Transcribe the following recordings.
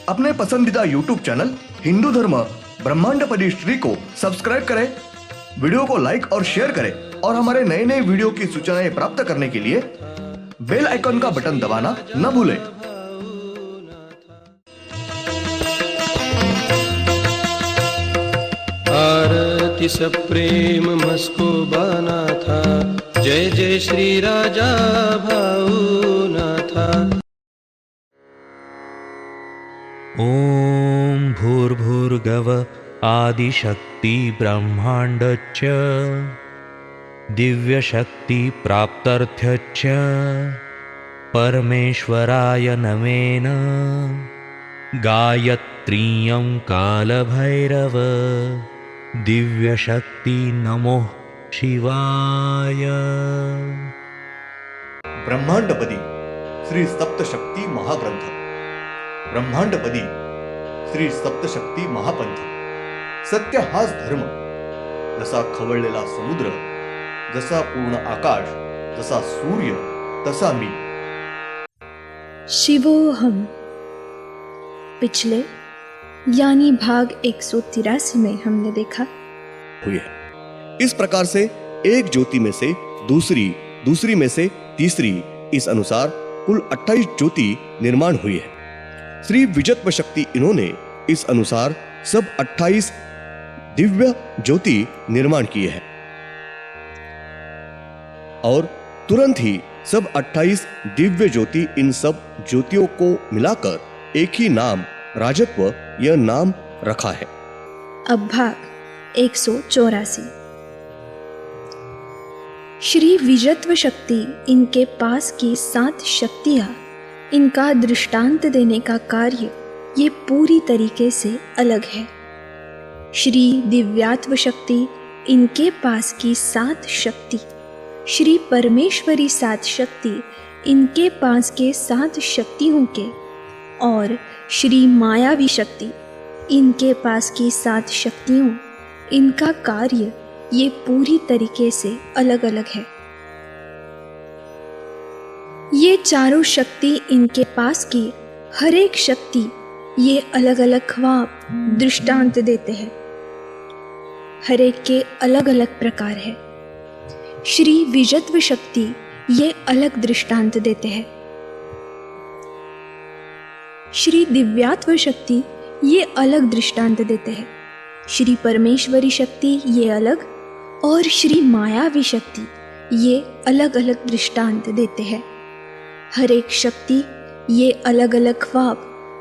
अपने पसंदीदा YouTube channel Hindu धर्म ब्रह्मांडपदी श्री को सब्सक्राइब करें, वीडियो को लाइक और शेयर करें और हमारे नए नए वीडियो की सूचनाएं प्राप्त करने के लिए बेल आइकन का बटन दबाना न भूलें। आरती सब प्रेम मस्को बना था, जय जय श्री राजा भाऊनाथा। ॐ भूर्भुर्गव आदिशक्ति ब्रह्माण्डच्च दिव्यशक्ति प्राप्त्यर्थच्च परमेश्वराय नमेन गायत्रीयं कालभैरव दिव्यशक्ति नमो शिवाय। ब्रह्मांडपदी श्री सप्तशक्ती महाग्रंथ, ब्रह्मांडपदी श्री सप्तशक्ती महापंथ। सत्य हाच धर्म, जसा खवळलेला समुद्र, जसा पूर्ण आकाश, जसा सूर्य, तसा मी। शिवोहम। पिछले यानी भाग 183 में हमने देखा हुई है। इस प्रकार से एक ज्योति में से दूसरी, दूसरी में से तीसरी, इस अनुसार कुल 28 ज्योति निर्माण हुई है। श्री विजत्व शक्ति इन्होंने इस अनुसार सब 28 दिव्य ज्योति निर्माण किए हैं और तुरंत ही सब 28 दिव्य ज्योति, इन सब ज्योतियों को मिलाकर एक ही नाम राजत्व यह नाम रखा है। अब भाग 184। श्री विजत्व शक्ति इनके पास की 7 शक्तियां, इनका दृष्टांत देने का कार्य ये पूरी तरीके से अलग है। श्री दिव्यात्व शक्ति इनके पास की 7 शक्ति, श्री परमेश्वरी 7 शक्ति इनके पास के 7 शक्तियों के, और श्री मायावी शक्ति इनके पास की 7 शक्तियों, इनका कार्य ये पूरी तरीके से अलग अलग है। ये चारों शक्ति इनके पास की हर एक शक्ति ये अलग अलग ख्वाब दृष्टांत देते हैं, हर एक के अलग अलग प्रकार है। श्री विजत्व शक्ति ये अलग दृष्टांत देते हैं, श्री दिव्यात्व शक्ति ये अलग दृष्टांत देते हैं, श्री परमेश्वरी शक्ति ये अलग, और श्री मायावी शक्ति ये अलग अलग दृष्टांत देते हैं। हर एक शक्ति ये अलग अलग ख्वाब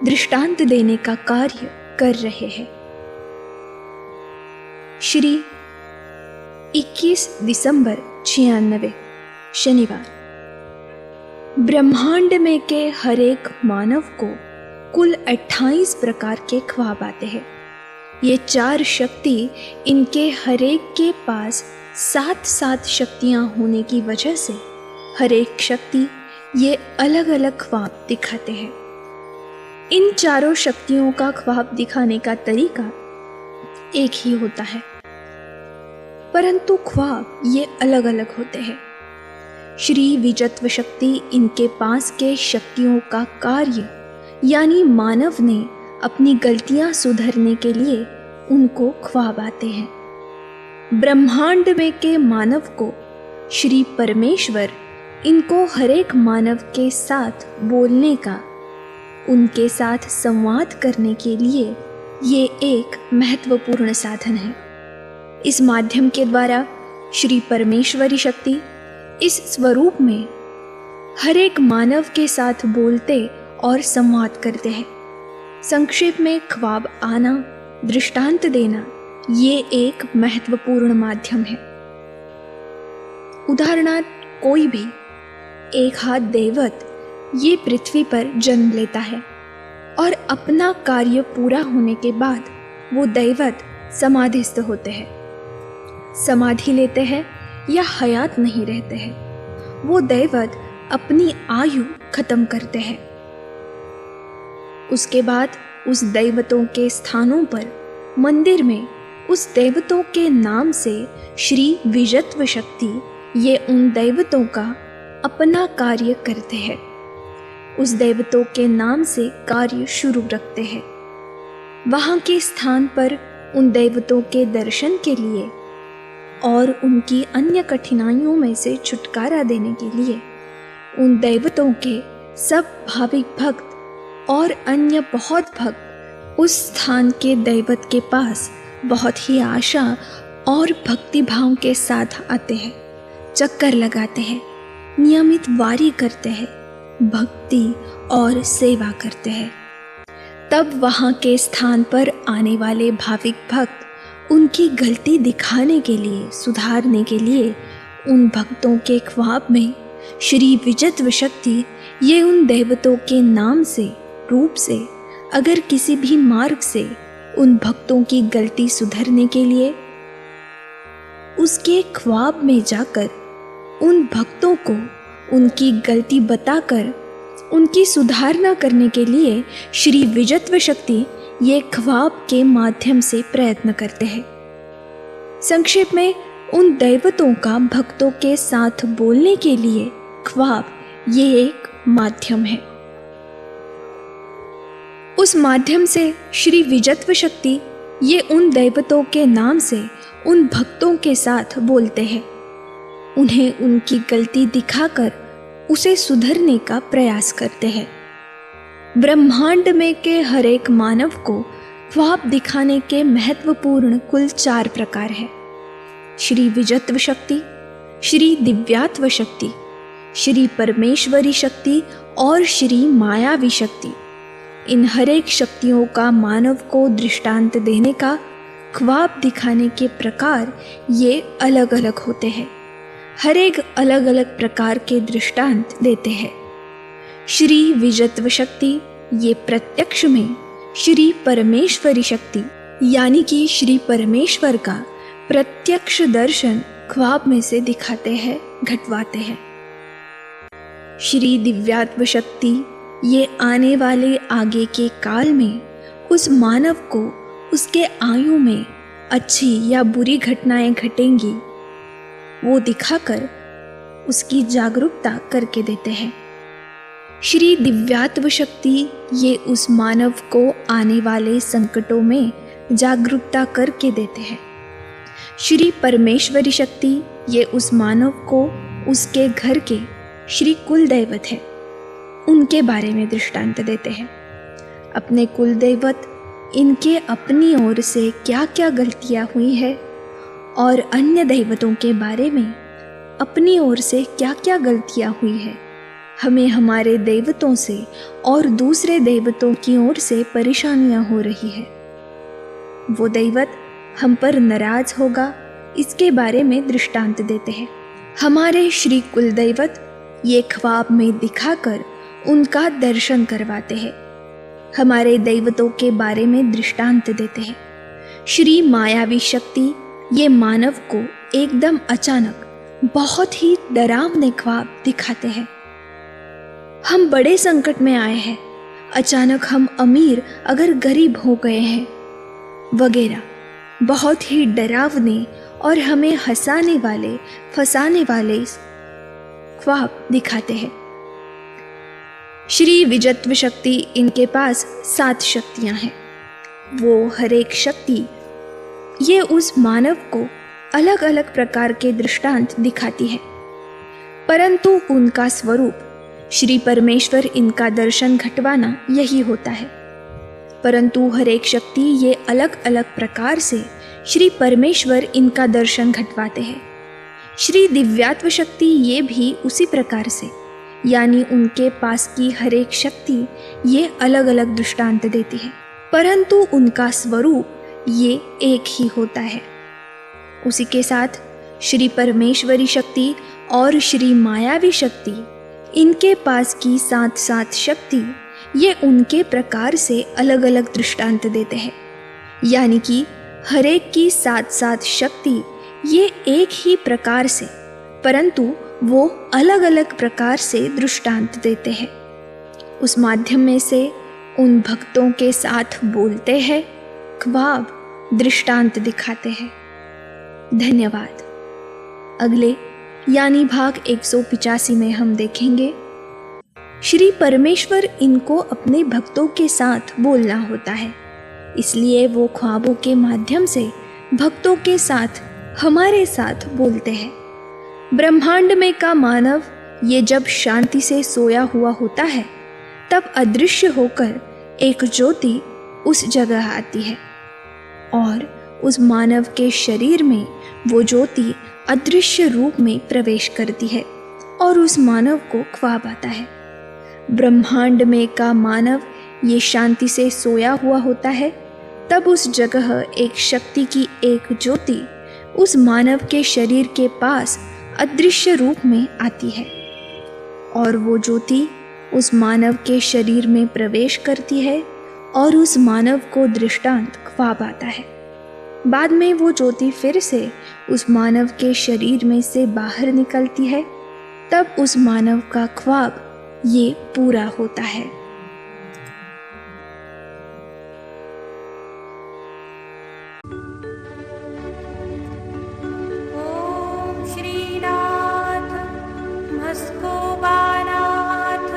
दृष्टांत देने का कार्य कर रहे हैं। श्री 21 दिसंबर 96 शनिवार। ब्रह्मांड में के हर एक मानव को कुल 28 प्रकार के ख्वाब आते हैं। ये 4 शक्ति इनके हर एक के पास 7-7 शक्तियां होने की वजह से हर एक शक्ति ये अलग अलग ख्वाब दिखाते हैं। इन चारों शक्तियों का ख्वाब दिखाने का तरीका एक ही होता है, परंतु ख्वाब ये अलग अलग होते हैं। श्री विजत्व शक्ति इनके पास के शक्तियों का कार्य, यानी मानव ने अपनी गलतियां सुधरने के लिए उनको ख्वाब आते हैं। ब्रह्मांड में के मानव को श्री परमेश्वर इनको हर एक मानव के साथ बोलने का, उनके साथ संवाद करने के लिए ये एक महत्वपूर्ण साधन है। इस माध्यम के द्वारा श्री परमेश्वरी शक्ति इस स्वरूप में हर एक मानव के साथ बोलते और संवाद करते हैं। संक्षेप में ख्वाब आना, दृष्टांत देना, ये एक महत्वपूर्ण माध्यम है। उदाहरणार्थ, कोई भी एक हाथ दैवत ये पृथ्वी पर जन्म लेता है और अपना कार्य पूरा होने के बाद वो दैवत समाधिस्थ होते हैं, समाधि लेते हैं या हयात नहीं रहते हैं। वो दैवत अपनी आयु खत्म करते हैं। उसके बाद उस दैवतों के स्थानों पर मंदिर में उस दैवतों के नाम से श्री विजत्व शक्ति ये उन दैवतों का अपना कार्य करते हैं। उस देवतों के नाम से कार्य शुरू रखते हैं। वहाँ के स्थान पर उन देवतों के दर्शन के लिए और उनकी अन्य कठिनाइयों में से छुटकारा देने के लिए उन देवतों के सब भाविक भक्त और अन्य बहुत भक्त उस स्थान के दैवत के पास बहुत ही आशा और भक्ति भाव के साथ आते हैं, चक्कर लगाते हैं, नियमित वारी करते हैं, भक्ति और सेवा करते हैं। तब वहाँ के स्थान पर आने वाले भाविक भक्त उनकी गलती दिखाने के लिए, सुधारने के लिए उन भक्तों के ख्वाब में श्री विजयत्व शक्ति ये उन देवतों के नाम से, रूप से, अगर किसी भी मार्ग से उन भक्तों की गलती सुधरने के लिए उसके ख्वाब में जाकर उन भक्तों को उनकी गलती बताकर उनकी सुधारना करने के लिए श्री विजयत्व शक्ति ये ख्वाब के माध्यम से प्रयत्न करते हैं। संक्षेप में, उन दैवतों का भक्तों के साथ बोलने के लिए ख्वाब ये एक माध्यम है। उस माध्यम से श्री विजयत्व शक्ति ये उन दैवतों के नाम से उन भक्तों के साथ बोलते हैं, उन्हें उनकी गलती दिखाकर उसे सुधरने का प्रयास करते हैं। ब्रह्मांड में के हर एक मानव को ख्वाब दिखाने के महत्वपूर्ण कुल 4 प्रकार हैं। श्री विजयत्व शक्ति, श्री दिव्यात्व शक्ति, श्री परमेश्वरी शक्ति और श्री मायावी शक्ति। इन हर एक शक्तियों का मानव को दृष्टांत देने का, ख्वाब दिखाने के प्रकार ये अलग अलग होते हैं। हर एक अलग अलग प्रकार के दृष्टांत देते हैं। श्री विजयत्व शक्ति ये प्रत्यक्ष में श्री परमेश्वरी शक्ति यानी कि श्री परमेश्वर का प्रत्यक्ष दर्शन ख्वाब में से दिखाते हैं, घटवाते हैं। श्री दिव्यात्व शक्ति ये आने वाले आगे के काल में उस मानव को उसके आयु में अच्छी या बुरी घटनाएं घटेंगी वो दिखाकर उसकी जागरूकता करके देते हैं। श्री दिव्यात्व शक्ति ये उस मानव को आने वाले संकटों में जागरूकता करके देते हैं। श्री परमेश्वरी शक्ति ये उस मानव को उसके घर के श्री कुल दैवत है उनके बारे में दृष्टांत देते हैं। अपने कुल दैवत इनके अपनी ओर से क्या क्या गलतियां हुई है और अन्य दैवतों के बारे में अपनी ओर से क्या क्या गलतियां हुई है, हमें हमारे दैवतों से और दूसरे दैवतों की ओर से परेशानियां हो रही है, वो दैवत हम पर नाराज होगा, इसके बारे में दृष्टांत देते हैं। हमारे श्री कुल दैवत ये ख्वाब में दिखाकर उनका दर्शन करवाते हैं, हमारे दैवतों के बारे में दृष्टांत देते हैं। श्री मायावी शक्ति ये मानव को एकदम अचानक बहुत ही डरावने ख्वाब दिखाते हैं। हम बड़े संकट में आए हैं, अचानक हम अमीर अगर गरीब हो गए हैं वगैरह बहुत ही डरावने और हमें हंसाने वाले, फंसाने वाले ख्वाब दिखाते हैं। श्री विजयत्व शक्ति इनके पास 7 शक्तियां हैं। वो हर एक शक्ति ये उस मानव को अलग अलग प्रकार के दृष्टांत दिखाती है, परंतु उनका स्वरूप श्री परमेश्वर इनका दर्शन घटवाना यही होता है। परंतु हर एक शक्ति ये अलग अलग प्रकार से श्री परमेश्वर इनका दर्शन घटवाते हैं। श्री दिव्यात्व शक्ति ये भी उसी प्रकार से, यानी उनके पास की हर एक शक्ति ये अलग अलग दृष्टांत देती है, परंतु उनका स्वरूप ये एक ही होता है। उसी के साथ श्री परमेश्वरी शक्ति और श्री मायावी शक्ति इनके पास की 7 शक्ति ये उनके प्रकार से अलग अलग दृष्टांत देते हैं, यानी कि हर एक की 7 शक्ति ये एक ही प्रकार से, परंतु वो अलग अलग प्रकार से दृष्टांत देते हैं। उस माध्यम में से उन भक्तों के साथ बोलते हैं, ख्वाब दृष्टांत दिखाते हैं। धन्यवाद। अगले यानी भाग 185 में हम देखेंगे श्री परमेश्वर इनको अपने भक्तों के साथ बोलना होता है, इसलिए वो ख्वाबों के माध्यम से भक्तों के साथ हमारे साथ बोलते हैं। ब्रह्मांड में का मानव ये जब शांति से सोया हुआ होता है तब अदृश्य होकर एक ज्योति उस जगह आती है और उस मानव के शरीर में वो ज्योति अदृश्य रूप में प्रवेश करती है और उस मानव को ख्वाब आता है। ब्रह्मांड में का मानव ये शांति से सोया हुआ होता है तब उस जगह एक शक्ति की एक ज्योति उस मानव के शरीर के पास अदृश्य रूप में आती है और वो ज्योति उस मानव के शरीर में प्रवेश करती है और उस मानव को दृष्टांत ख्वाब आता है। बाद में वो ज्योति फिर से उस मानव के शरीर में से बाहर निकलती है, तब उस मानव का ख्वाब ये पूरा होता है। ओम श्रीनाथ मस्कोबानाथ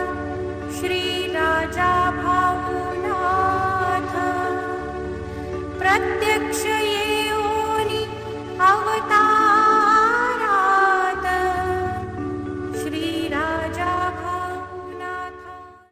श्री राजा भावनाथ प्रत्यक्ष